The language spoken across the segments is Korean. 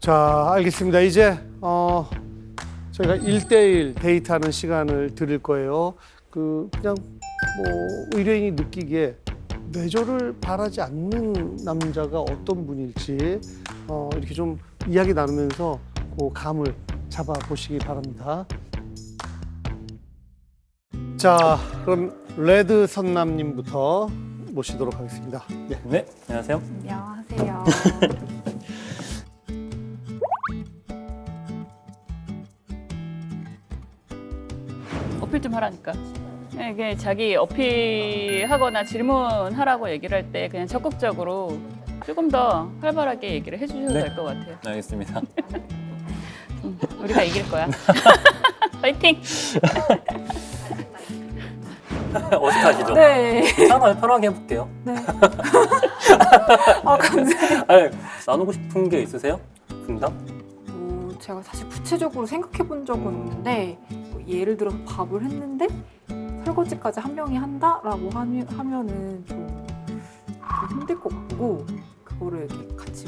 자, 알겠습니다. 이제 저희가 1대1 데이트하는 시간을 드릴 거예요. 그냥 뭐 의뢰인이 느끼기에 뇌조를 바라지 않는 남자가 어떤 분일지 이렇게 좀 이야기 나누면서 그 감을 잡아 보시기 바랍니다. 자, 그럼 레드 선남님부터 모시도록 하겠습니다. 네, 안녕하세요. 안녕하세요. 어필 좀 하라니까. 이게 자기 어필하거나 질문하라고 얘기를 할 때 그냥 적극적으로 조금 더 활발하게 얘기를 해주셔도 네. 될 것 같아요. 알겠습니다. 우리가 이길 거야. 파이팅! 어색하시죠? 네. 괜찮아요. 편하게 해볼게요. 네. 아, 감사해요. 아니, 나누고 싶은 게 있으세요? 분당? 제가 사실 구체적으로 생각해 본 적은 없는데 뭐 예를 들어서 밥을 했는데 설거지까지 한 명이 한다라고 하면은 좀 힘들 것 같고 그거를 이렇게 같이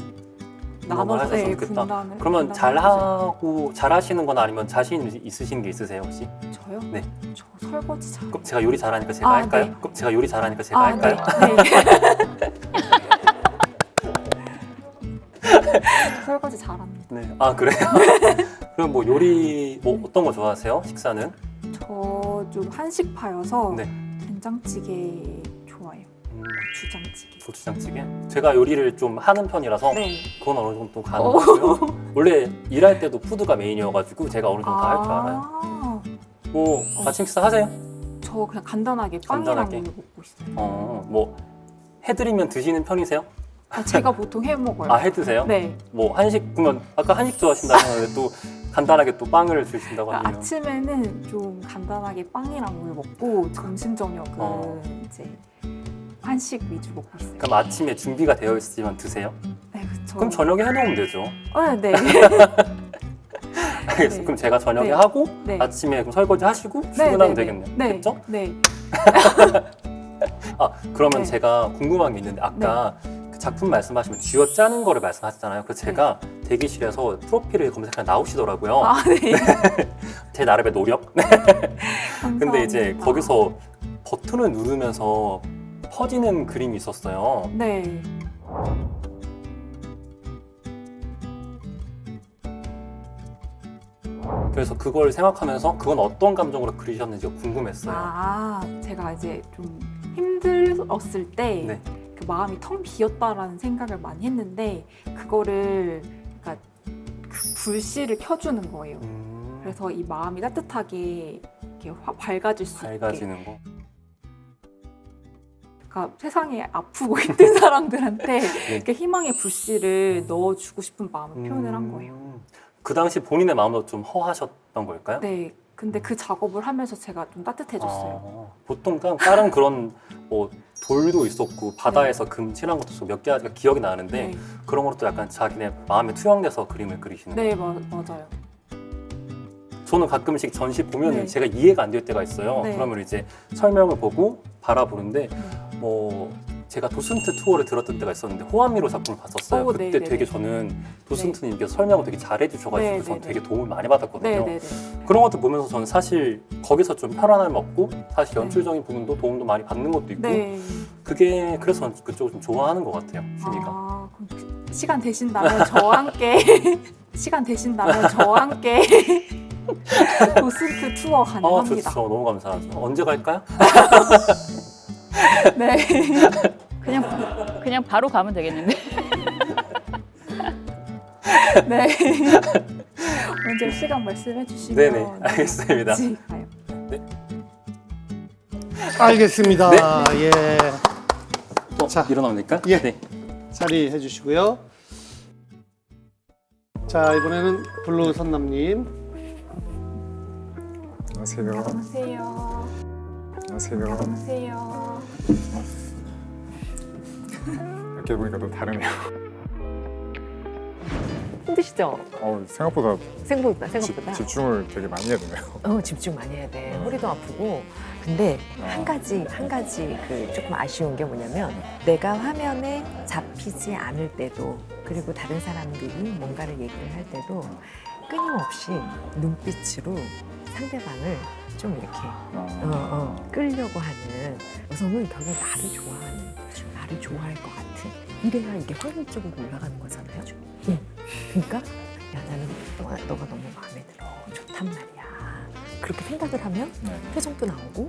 나눠서 하셨으면 좋겠다. 분담을 그러면 해주세요. 잘하시는 건 아니면 자신 있으신 게 있으세요 혹시? 저요? 네. 저 설거지 잘. 그럼 제가 요리 잘하니까 제가 아, 할까요? 네. 그럼 제가 요리 잘하니까 제가 아, 할까요? 네. 네. 설거지 잘합니다. 네. 아 그래요? 그럼 뭐 요리 뭐 어떤 거 좋아하세요? 식사는? 저 좀 한식파여서 네. 된장찌개 좋아해요. 고추장찌개. 고추장찌개? 제가 요리를 좀 하는 편이라서 네. 그건 어느 정도 가능하고요. 원래 일할 때도 푸드가 메인이어가지고 제가 어느 정도 다 할 줄 알아요. 뭐 아침 식사 하세요? 저 그냥 간단하게 빵이랑 간단하게? 우유 먹고 있어요. 뭐 해드리면 드시는 편이세요? 제가 보통 해 먹어요. 아 해드세요? 네. 뭐 한식 그러면 아까 한식 좋아하신다고 했는데 또 간단하게 또 빵을 주신다고 하네요. 아침에는 좀 간단하게 빵이랑 우유 먹고 점심 저녁은 이제 한식 위주 먹고 있어요. 그럼 아침에 준비가 되어 있으면 드세요? 네, 그렇죠. 그럼 저녁에 해놓으면 되죠. 네. 알겠습니다. 네. 그럼 제가 저녁에 네. 하고 네. 아침에 그럼 설거지 하시고 네, 출근하면 네, 되겠네요. 네. 됐죠? 네. 아 그러면 네. 제가 궁금한 게 있는데 아까 그 작품 말씀하시면 쥐어 짜는 거를 말씀하셨잖아요. 그래서 제가 대기실에서 프로필을 검색하면 나오시더라고요. 아, 네. 제 나름의 노력. 근데 이제 감사합니다. 거기서 버튼을 누르면서 퍼지는 그림이 있었어요. 네. 그래서 그걸 생각하면서 그건 어떤 감정으로 그리셨는지가 궁금했어요. 제가 이제 좀 힘들었을 때 네. 그 마음이 텅 비었다라는 생각을 많이 했는데 그거를 그러니까 그 불씨를 켜주는 거예요. 그래서 이 마음이 따뜻하게 이렇게 밝아질 수 있게. 밝아지는 거. 그러니까 세상에 아프고 힘든 사람들한테 네. 이렇게 희망의 불씨를 넣어주고 싶은 마음을 표현을 한 거예요. 그 당시 본인의 마음도 좀 허하셨던 걸까요? 네. 근데 그 작업을 하면서 제가 좀 따뜻해졌어요. 보통 다른 그런 뭐 돌도 있었고 바다에서 금 칠한 것도 있었고 몇 개가 기억이 나는데 네. 그런 것도 약간 자기네 마음에 투영돼서 그림을 그리시는 거예요. 네, 맞아요. 저는 가끔씩 전시 보면 네. 제가 이해가 안 될 때가 있어요. 네. 그러면 이제 설명을 보고 바라보는데 뭐 제가 도슨트 투어를 들었던 때가 있었는데 호암미로 작품을 봤었어요. 그때 네네네. 되게 저는 도슨트님께서 설명을 되게 잘해 주셔가지고 네네네. 저는 되게 도움을 많이 받았거든요. 네네네. 그런 것들 보면서 저는 사실 거기서 좀 편안함을 얻고 사실 네. 연출적인 부분도 도움도 많이 받는 것도 있고 네. 그게 그래서 저는 그쪽을 좀 좋아하는 것 같아요. 취미가. 그럼 시간 되신다면 저와 함께 시간 되신다면 저와 함께 도슨트 투어 가능합니다. 좋죠. 너무 감사하죠. 언제 갈까요? 네. 그냥 바로 가면 되겠는데. 네. 언제 시간 말씀해 주시면 네네, 알겠습니다. 같이 가요. 알겠습니다. 네. 예. 또 자. 일어나면 될까요? 예. 네. 자리해 주시고요. 자, 이번에는 블루 선남님. 안녕하세요. 안녕하세요. 안녕하세요. 안녕하세요. 이렇게 보니까 또 다르네요. 힘드시죠? 생각보다 생각보다. 집중을 되게 많이 해야 되네요. 집중 많이 해야 돼. 허리도 아프고. 근데 한 가지 그 조금 아쉬운 게 뭐냐면 내가 화면에 잡히지 않을 때도 그리고 다른 사람들이 뭔가를 얘기를 할 때도 끊임없이 눈빛으로 상대방을 좀 이렇게 끌려고 하는 여성은 결국 나를 좋아하는, 나를 좋아할 것 같은 이래야 이게 확률적으로 올라가는 거잖아요. 그러니까 야 나는 너가 너무 마음에 들어 좋단 말이야. 그렇게 생각을 하면 표정도 나오고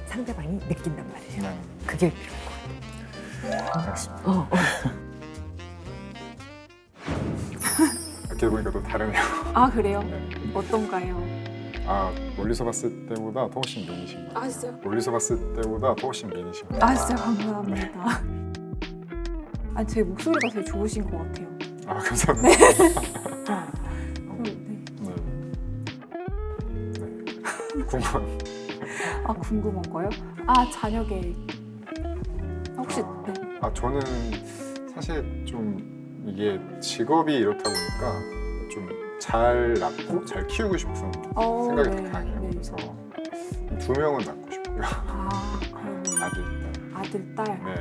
상대방이 느낀단 말이에요. 네. 그게 필요한 거. 알겠습니다. 이렇게 보니까 또 다르네요. 아 그래요? 네. 어떤가요? 아 멀리서 봤을 때보다 더 훨씬 미니신 것 같아요. 아 진짜요? 멀리서 봤을 때보다 더 훨씬 미니신 것 아 같아요. 진짜 감사합니다. 아니 제 목소리가 되게 좋으신 것 같아요. 아 감사합니다. 네. 네. 네. 궁금한. 아 궁금한 거요? 아 자녀 계획 혹시 네. 아 저는 사실 좀 이게 직업이 이렇다 보니까 좀 잘 낳고 잘 키우고 싶은 생각이 되게 강해요. 네. 그래서 2명은 낳고 싶고요. 아 그러면 아들, 딸. 아들 딸. 네.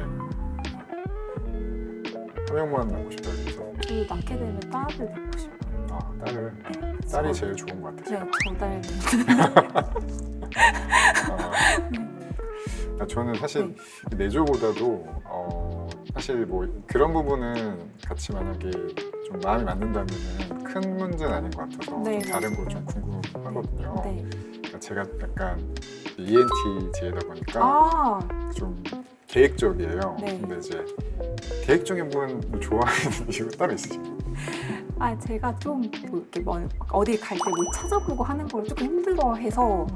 한 명만 낳고 싶다 그래서 저도 낳게 되면 딸을 낳고 싶어요. 아 딸을 네. 딸이 제일 좋은 것 같아요. 네, 저 딸. 아, 저는 사실 내조보다도 사실 뭐 그런 부분은 같이 만약에 좀 마음이 맞는다면은 큰 문제는 아닌 것 같아서 네, 좀 다른 거 좀 맞아요. 궁금하거든요. 네. 그러니까 제가 약간 ENTJ다 보니까 아 좀 계획적이에요. 네. 근데 이제 계획적인 부분 좋아하는 이유가 따로 있으신가요? 아 제가 좀 뭐 이렇게 어디 갈 때 뭘 찾아보고 하는 걸 조금 힘들어해서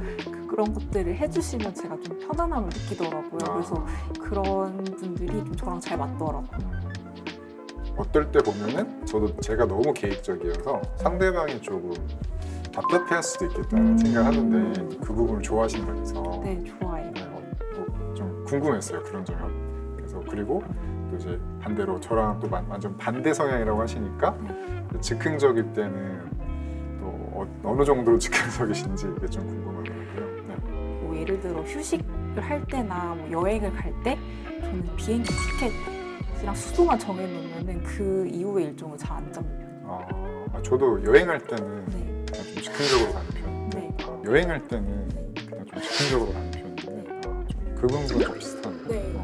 그런 것들을 해주시면 제가 좀 편안함을 느끼더라고요. 그래서 그런 분들이 좀 저랑 잘 맞더라고요. 어떨 때 보면은 저도 제가 너무 계획적이어서 상대방이 조금 답답해할 수도 있겠다는 생각을 하는데 그 부분을 좋아하시는 거라서 네, 좋아요. 좀 궁금했어요 그런 점이. 그래서 그리고 또 이제 반대로 저랑 또 완전 반대 성향이라고 하시니까 즉흥적일 때는 또 어느 정도로 즉흥적이신지 이게 좀 궁금하더라고요. 네. 뭐 예를 들어 휴식을 할 때나 뭐 여행을 갈 때 저는 비행기 티켓이랑 숙소만 정해놓으면 그 이후의 일정을 잘 안 잡는 편이에요. 저도 여행할 때는 네. 그냥 좀 즉흥적으로 가는 편인데 네. 여행할 때는 그냥 좀 즉흥적으로 가는 편인데 좀 그 부분은 좀 비슷하네요. 네.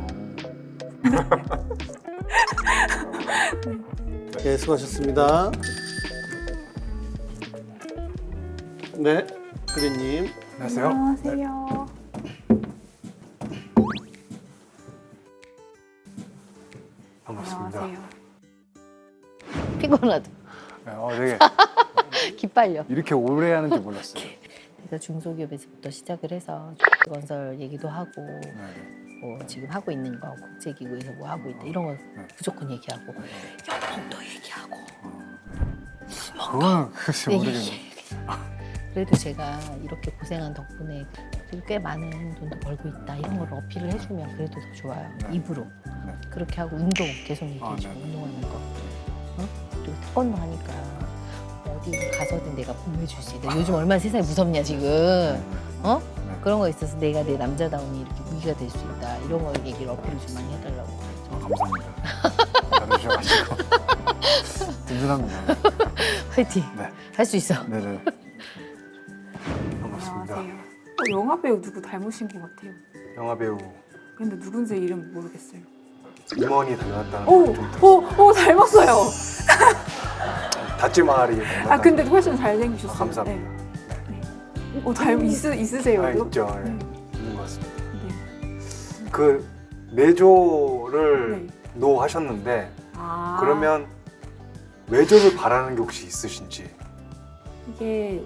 네, 수고하셨습니다. 네, 그린님. 안녕하세요. 반갑습니다. 안녕하세요. 피곤하다. 되게 기빨려. 이렇게 오래 하는 줄 몰랐어요. 그래서 중소기업에서부터 시작을 해서 건설 얘기도 하고 네. 뭐 지금 하고 있는 거 국제기구에서 뭐 하고 있다 이런 거 무조건 얘기하고 연봉도 얘기하고 그건 글쎄 모르겠네. 얘기해. 그래도 제가 이렇게 고생한 덕분에 그래도 꽤 많은 돈도 벌고 있다 이런 걸 어필을 해주면 그래도 더 좋아요. 네. 입으로 네. 그렇게 하고 운동 계속 얘기해주고 네. 운동하는 거 그리고 태권도 하니까 어디 가서든 내가 보호해줄 수 있다. 요즘 얼마나 세상이 무섭냐 지금 어? 네. 그런 거 있어서 내가 내 남자다움이 이렇게 무기가 될 수 있다 이런 거 얘기를 어필을 좀 많이 해달라고. 감사합니다. 잘해주셔가지고 든든합니다. 화이팅. 네. 할 수 있어. 네네. 반갑습니다. 안녕하세요. 영화 배우 누구 닮으신 것 같아요. 영화 배우 근데 누군지 이름 모르겠어요. 임원이 닮았다는 오, 말좀 들었어요. 오, 닮았어요. 다찌마리 닮았다는. 아 근데 훨씬 잘생기셨어요. 감사합니다. 네. 오, 있으세요? 아, 이거? 있죠. 네. 네. 있는 것 같습니다. 네. 그 내조를 네. 노 하셨는데 아, 그러면 외조를 바라는 게 혹시 있으신지? 이게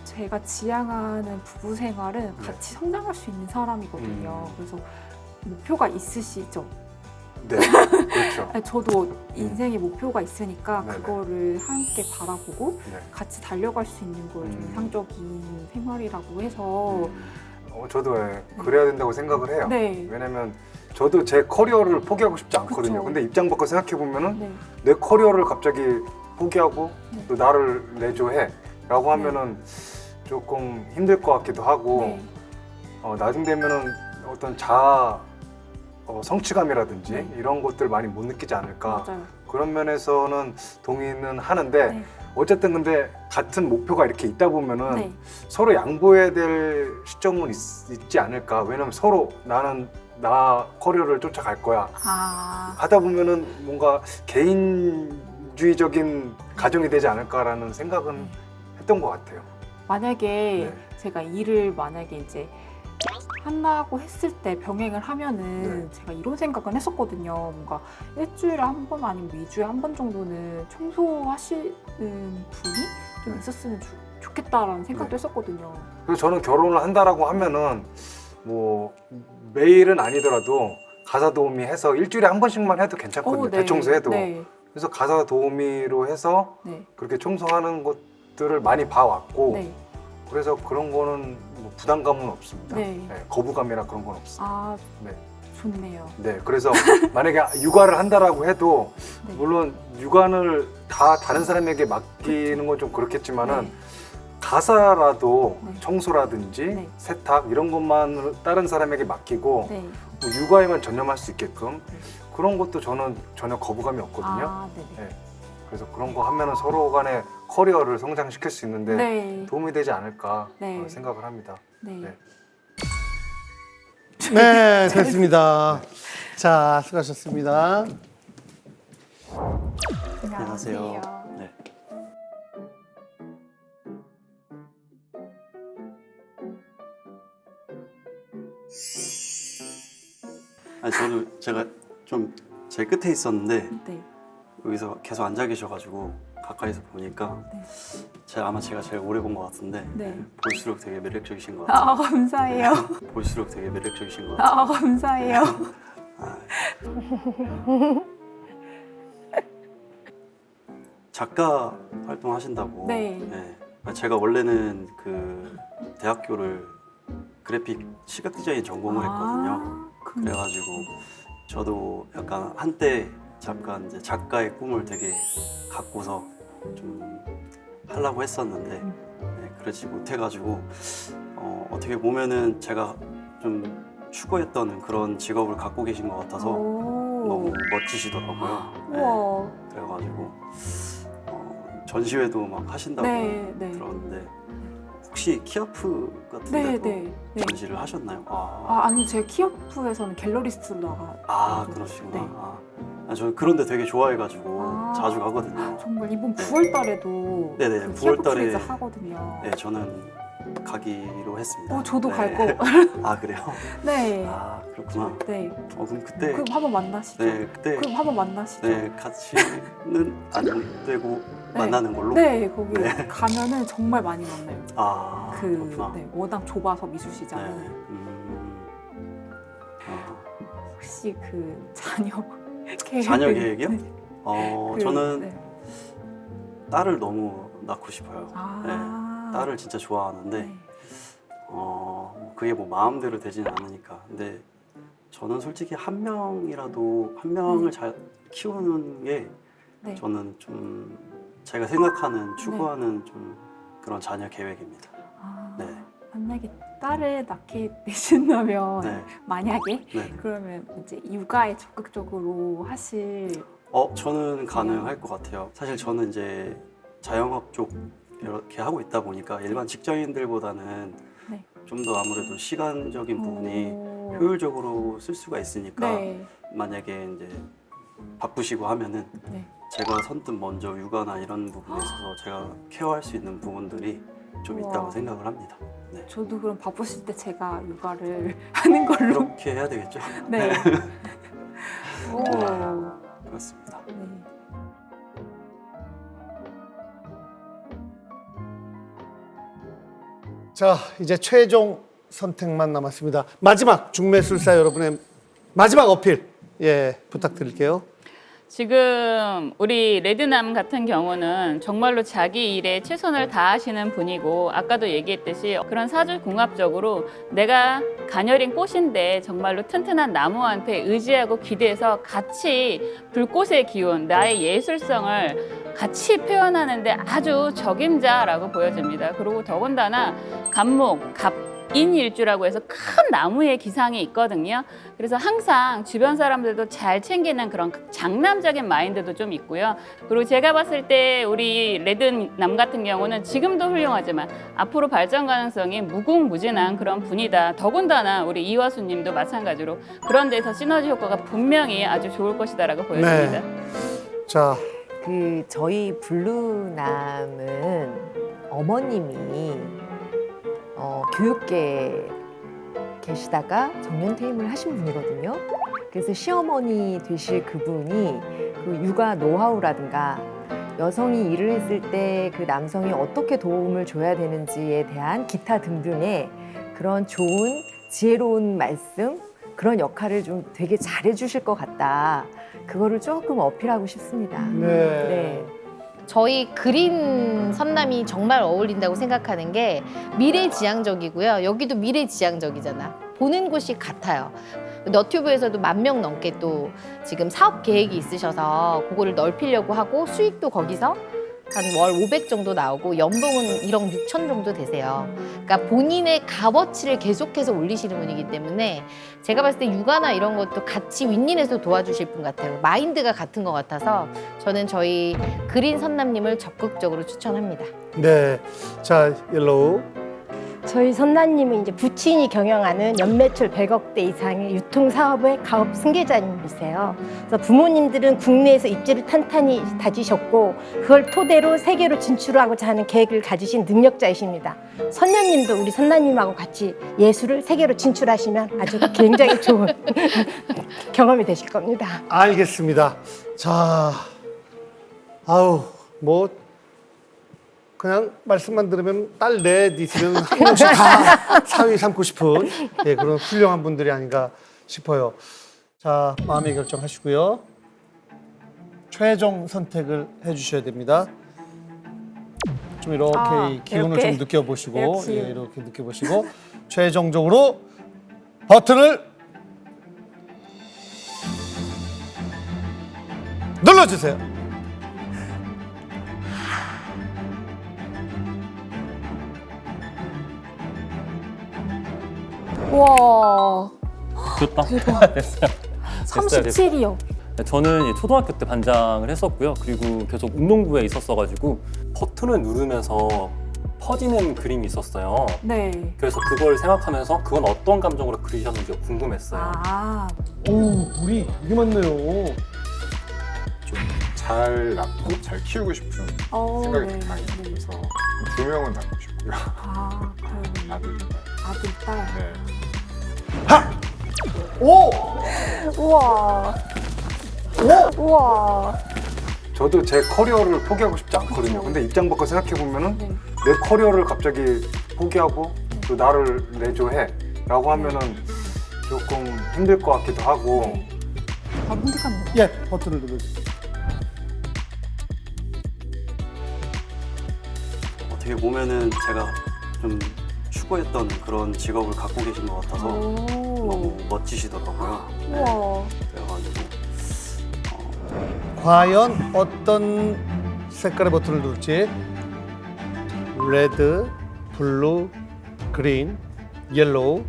제가 지향하는 부부 생활은 같이 성장할 수 있는 사람이거든요. 그래서 목표가 있으시죠? 네, 그렇죠. 아니, 저도 인생의 목표가 있으니까 네네. 그거를 함께 바라보고 네. 같이 달려갈 수 있는 걸 좀 이상적인 생활이라고 해서 저도 그래야 된다고 생각을 해요. 네. 왜냐면 저도 제 커리어를 포기하고 싶지 않거든요. 그쵸. 근데 입장 바꿔 생각해 보면은 네. 내 커리어를 갑자기 포기하고 네. 또 나를 내조해라고 하면은 조금 힘들 것 같기도 하고 네. 나중 되면은 어떤 자아 성취감이라든지 네. 이런 것들 많이 못 느끼지 않을까 맞아요. 그런 면에서는 동의는 하는데 네. 어쨌든 근데 같은 목표가 이렇게 있다 보면은 네. 서로 양보해야 될 시점은 있지 않을까. 왜냐면 서로 나는 나 커리어를 쫓아갈 거야. 아, 하다 보면은 뭔가 개인주의적인 가정이 되지 않을까라는 생각은 했던 것 같아요. 만약에 네. 제가 일을 만약에 이제 한다고 했을 때 병행을 하면은 네. 제가 이런 생각은 했었거든요. 뭔가 일주일에 한 번 아니면 2주에 한 번 정도는 청소하시는 분이 좀 네. 있었으면 좋겠다라는 생각도 네. 했었거든요. 그래서 저는 결혼을 한다라고 하면은 뭐 매일은 아니더라도 가사 도우미 해서 일주일에 한 번씩만 해도 괜찮거든요. 네. 대청소해도. 네. 그래서 가사 도우미로 해서 네. 그렇게 청소하는 것들을 많이 봐왔고 네. 그래서 그런 거는 뭐 부담감은 없습니다. 네. 네, 거부감이나 그런 건 없습니다. 아, 네. 좋네요. 네, 그래서 만약에 육아를 한다라고 해도 네. 물론 육아를 다 다른 사람에게 맡기는 건 좀 그렇겠지만은 네. 가사라도 네. 청소라든지 네. 세탁 이런 것만 다른 사람에게 맡기고 네. 뭐 육아에만 전념할 수 있게끔 네. 그런 것도 저는 전혀 거부감이 없거든요. 아, 네네. 네. 그래서 그런 거 하면은 서로 간의 커리어를 성장시킬 수 있는데 네. 도움이 되지 않을까 네. 생각을 합니다. 네. 네. 네, 됐습니다. 자, 수고하셨습니다. 안녕하세요. 네. 아니 저도 제가 좀 제일 끝에 있었는데 네. 여기서 계속 앉아 계셔가지고 가까이서 보니까 네. 아마 제가 제일 오래 본 것 같은데 네. 볼수록 되게 매력적이신 것 같아요. 아, 감사해요. 볼수록 되게 매력적이신 것 같아요. 아, 감사해요. 아. 작가 활동하신다고. 네. 제가 원래는 그 대학교를 그래픽 시각 디자인 전공을 했거든요. 아, 그래가지고 저도 약간 한때 잠깐 이제 작가의 꿈을 되게 갖고서 좀 하려고 했었는데 네, 그러지 못해가지고 어떻게 보면은 제가 좀 추구했던 그런 직업을 갖고 계신 것 같아서 너무 멋지시더라고요. 네, 우와. 그래가지고 전시회도 막 하신다고 네, 네. 들었는데 혹시 키아프 같은 네, 데도 네, 네. 전시를 하셨나요? 아, 아니, 제가 키오프에서는 갤러리스트로 그러시구나. 네. 저 그런데 되게 좋아해가지고 아. 자주 가거든요. 정말 이번 네. 9월 달에도 네네, 그 9월 키오프 달에 프리즈 하거든요. 네, 저는 가기로 했습니다. 저도 네. 갈 거. 아 그래요? 네. 아 그렇구나. 네. 그럼 그때 그럼 한번 만나시죠. 네 그때 그럼 한번 만나시죠. 네 같이는 안 되고 네. 만나는 걸로. 네, 거기 가면은 정말 많이 만나요. 아 그 그렇구나. 네, 워낙 좁아서 네. 미술시장은 아, 혹시 그 자녀 계획 자녀 계획이요? 네. 저는 네. 딸을 너무 낳고 싶어요. 아, 딸을 진짜 좋아하는데 네. 그게 뭐 마음대로 되지는 않으니까. 근데 저는 솔직히 한 명이라도 한 명을 잘 키우는 게 네. 저는 좀 제가 생각하는 추구하는 좀 그런 자녀 계획입니다. 아, 네. 만약에 딸을 낳게 되신다면 네. 만약에 네. 그러면 이제 육아에 적극적으로 하실 저는 가능할 것 같아요. 사실 저는 이제 자영업 쪽 이렇게 하고 있다 보니까 일반 직장인들보다는 네. 좀 더 아무래도 시간적인 부분이 오. 효율적으로 쓸 수가 있으니까 네. 만약에 이제 바쁘시고 하면은 네. 제가 선뜻 먼저 육아나 이런 부분에 있어서 제가 케어할 수 있는 부분들이 좀 우와. 있다고 생각을 합니다. 네. 저도 그럼 바쁘실 때 제가 육아를 하는 걸로. 그렇게 해야 되겠죠? 네. 오. 그렇습니다. 네. 자, 이제 최종 선택만 남았습니다. 마지막 중매술사 여러분의 마지막 어필 부탁드릴게요. 지금 우리 레드남 같은 경우는 정말로 자기 일에 최선을 다하시는 분이고 아까도 얘기했듯이 그런 사주궁합적으로 내가 가녀린 꽃인데 정말로 튼튼한 나무한테 의지하고 기대서 같이 불꽃의 기운, 나의 예술성을 같이 표현하는데 아주 적임자라고 보여집니다. 그리고 더군다나 갑목, 갑인일주라고 해서 큰 나무의 기상이 있거든요. 그래서 항상 주변 사람들도 잘 챙기는 그런 장남적인 마인드도 좀 있고요. 그리고 제가 봤을 때 우리 레드남 같은 경우는 지금도 훌륭하지만 앞으로 발전 가능성이 무궁무진한 그런 분이다. 더군다나 우리 이화수 님도 마찬가지로 그런 데서 시너지 효과가 분명히 아주 좋을 것이다라고 보여집니다. 자, 그 저희 블루남은 어머님이 교육계 계시다가 정년퇴임을 하신 분이거든요. 그래서 시어머니 되실 그분이 그 육아 노하우라든가 여성이 일을 했을 때 그 남성이 어떻게 도움을 줘야 되는지에 대한 기타 등등의 그런 좋은 지혜로운 말씀, 그런 역할을 좀 되게 잘해 주실 것 같다. 그거를 조금 어필하고 싶습니다. 네. 저희 그린 선남이 정말 어울린다고 생각하는 게 미래지향적이고요. 여기도 미래지향적이잖아. 보는 곳이 같아요. 너튜브에서도 10,000명 넘게 또 지금 사업 계획이 있으셔서 그거를 넓히려고 하고 수익도 거기서 한 월 500 정도 나오고 연봉은 1억 6천 정도 되세요. 그러니까 본인의 값어치를 계속해서 올리시는 분이기 때문에 제가 봤을 때 육아나 이런 것도 같이 윈윈해서 도와주실 분 같아요. 마인드가 같은 것 같아서 저는 저희 그린 선남님을 적극적으로 추천합니다. 네. 자, 옐로우. 저희 선남님은 이제 부친이 경영하는 연매출 100억대 이상의 유통사업의 가업 승계자님이세요. 그래서 부모님들은 국내에서 입지를 탄탄히 다지셨고 그걸 토대로 세계로 진출하고자 하는 계획을 가지신 능력자이십니다. 선녀님도 우리 선남님하고 같이 예술을 세계로 진출하시면 아주 굉장히 좋은 경험이 되실 겁니다. 알겠습니다. 자, 아우, 뭐 그냥 말씀만 들으면 딸 넷 있으면 한 명씩 다 사위 삼고 싶은 예, 그런 훌륭한 분들이 아닌가 싶어요. 자, 마음의 결정하시고요. 최종 선택을 해주셔야 됩니다. 좀 이렇게 이 기운을 이렇게. 좀 느껴보시고, 역시. 예, 이렇게 느껴보시고 최종적으로 버튼을 눌러주세요. 우와, 됐다. 대박. 됐어요. 37이요. 저는 초등학교 때 반장을 했었고요. 그리고 계속 운동부에 있었어가지고 버튼을 누르면서 퍼지는 그림이 있었어요. 네. 그래서 그걸 생각하면서 그건 어떤 감정으로 그리셨는지 궁금했어요. 아, 오, 물이 되게 많네요. 좀 잘 낳고 잘 키우고 싶은 생각이 네. 많이 네. 그래서 2명은 낳고 싶고요. 아, 그러면 아들, 딸. 아들, 딸. 네. 오! 우와. 우와. 저도 제 커리어를 포기하고 싶지 않거든요. 근데 입장 바꿔 생각해 보면은 네. 내 커리어를 갑자기 포기하고 또 나를 내조해라고 하면은 조금 힘들 것 같기도 하고. 네. 바로 선택합니다. 예, 버튼을 눌러주세요. 어떻게 보면은 제가 좀 추구했던 그런 직업을 갖고 계신 것 같아서 너무 멋지시더라고요. 네, 우와. 그래가지고 과연 어떤 색깔의 버튼을 누를지. 레드, 블루, 그린, 옐로우.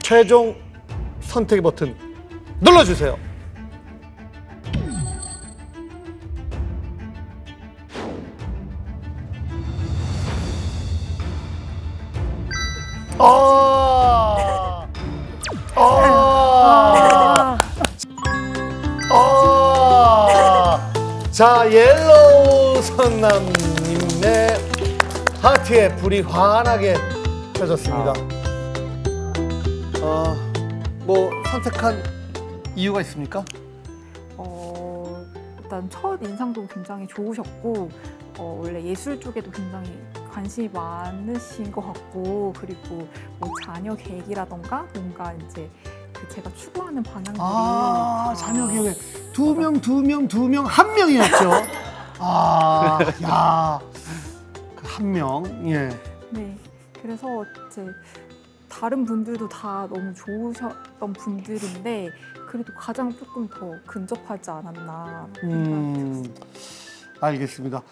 최종 선택의 버튼 눌러주세요. 자, 옐로우 선남님의 하트에 불이 환하게 켜졌습니다. 뭐 선택한 이유가 있습니까? 일단 첫 인상도 굉장히 좋으셨고 원래 예술 쪽에도 굉장히 관심이 많으신 것 같고 그리고 뭐 자녀 계획이라던가 뭔가 이제 그 제가 추구하는 방향들이 자녀 계획 두 명, 한 명이었죠. 야, 그 한 명, 예. 네, 그래서 이제 다른 분들도 다 너무 좋으셨던 분들인데 그래도 가장 조금 더 근접하지 않았나. 알겠습니다.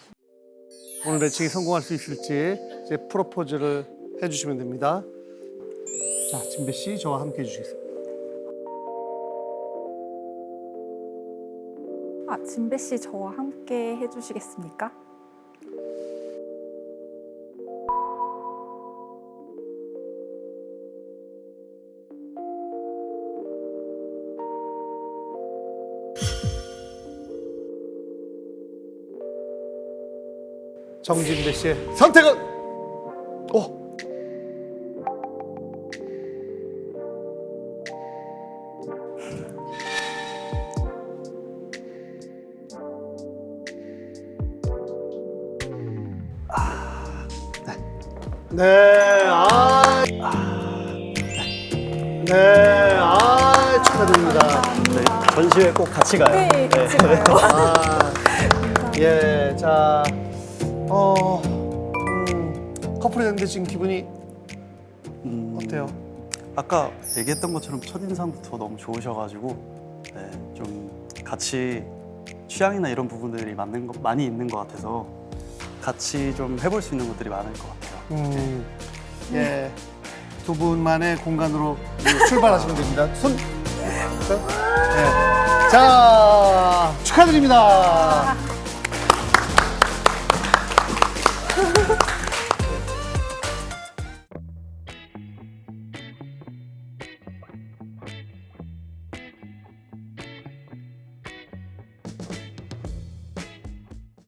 오늘 매칭이 성공할 수 있을지 이제 프로포즈를 해주시면 됩니다. 자, 진배 씨 저와 함께 해주시겠습니다. 진배 씨 저와 함께 해주시겠습니까? 정진배 씨의 선택은 축하드립니다. 네, 전시회 꼭 같이 가요. 네, 같이 가요. 예, 자, 커플이 됐는데 지금 기분이 어때요? 아까 얘기했던 것처럼 첫인상부터 너무 좋으셔가지고 네, 좀 같이 취향이나 이런 부분들이 맞는 거 많이 있는 것 같아서 같이 좀 해볼 수 있는 것들이 많을 것 같아요. 예, 두 분만의 공간으로 출발하시면 됩니다. 손. 네. 자, 축하드립니다.